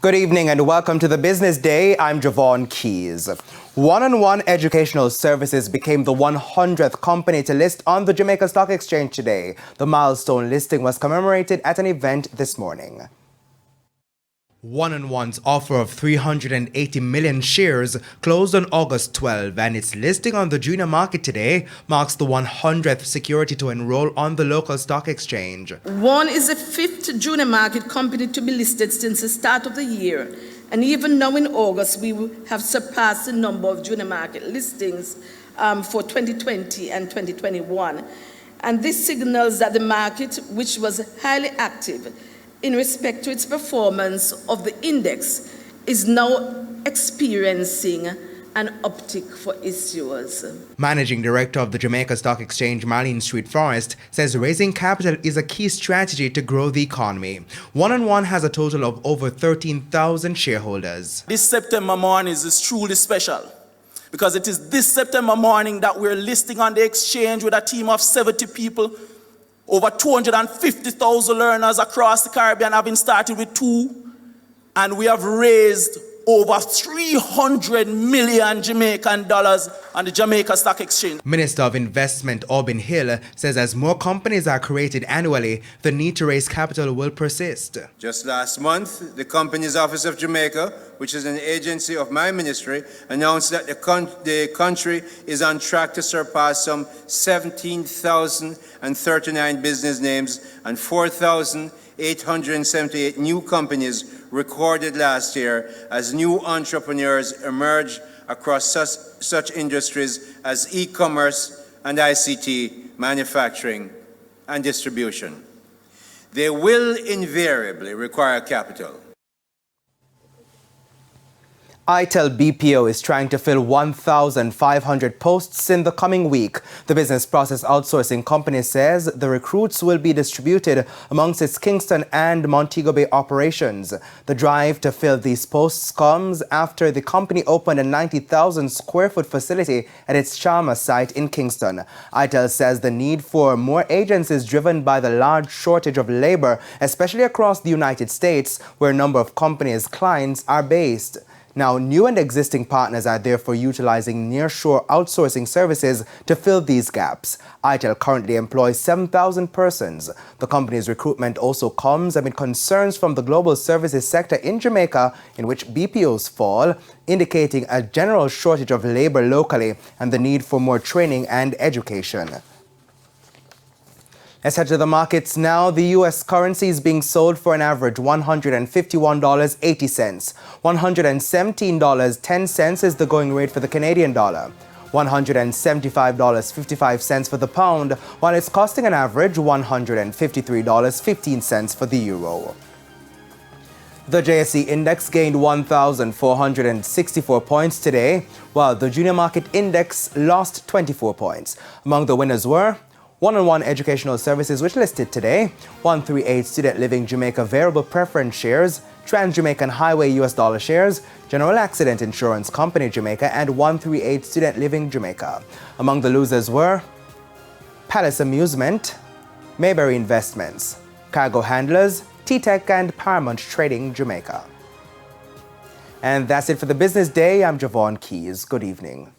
Good evening and welcome to the Business Day. I'm Javon Keys. One-on-One Educational Services became the 100th company to list on the Jamaica Stock Exchange today. The milestone listing was commemorated at an event this morning. One-on-One's offer of 380 million shares closed on August 12, and its listing on the junior market today marks the 100th security to enroll on the local stock exchange. One is the fifth junior market company to be listed since the start of the year, and even now in August we have surpassed the number of junior market listings for 2020 and 2021. And this signals that the market, which was highly active in respect to its performance of the index, is now experiencing an uptick for issuers. Managing Director of the Jamaica Stock Exchange, Marlene Street Forest, says raising capital is a key strategy to grow the economy. One-on-One has a total of over 13,000 shareholders. This September morning is truly special because it is this September morning that we're listing on the exchange with a team of 70 people. Over 250,000 learners across the Caribbean, having started with 2, and we have raised over 300 million Jamaican dollars on the Jamaica Stock Exchange. Minister of Investment Aubin Hill says as more companies are created annually, the need to raise capital will persist. Just last month, the Companies Office of Jamaica, which is an agency of my ministry, announced that the country is on track to surpass some 17,039 business names and 4,878 new companies recorded last year as new entrepreneurs emerge across such industries as e-commerce and ICT, manufacturing and distribution. They will invariably require capital. ITEL BPO is trying to fill 1,500 posts in the coming week. The business process outsourcing company says the recruits will be distributed amongst its Kingston and Montego Bay operations. The drive to fill these posts comes after the company opened a 90,000 square foot facility at its Chalmers site in Kingston. ITEL says the need for more agents is driven by the large shortage of labor, especially across the United States, where a number of companies' clients are based. Now, new and existing partners are therefore utilizing nearshore outsourcing services to fill these gaps. ITEL currently employs 7,000 persons. The company's recruitment also comes amid concerns from the global services sector in Jamaica, in which BPOs fall, indicating a general shortage of labor locally and the need for more training and education. Let's head to the markets now. The U.S. currency is being sold for an average $151.80. $117.10 is the going rate for the Canadian dollar. $175.55 for the pound, while it's costing an average $153.15 for the euro. The JSE index gained 1,464 points today, while the junior market index lost 24 points. Among the winners were One-on-One Educational Services, which listed today, 138 Student Living Jamaica Variable Preference Shares, Trans-Jamaican Highway US Dollar Shares, General Accident Insurance Company Jamaica, and 138 Student Living Jamaica. Among the losers were Palace Amusement, Mayberry Investments, Cargo Handlers, T-Tech, and Paramount Trading Jamaica. And that's it for the Business Day. I'm Javon Keys. Good evening.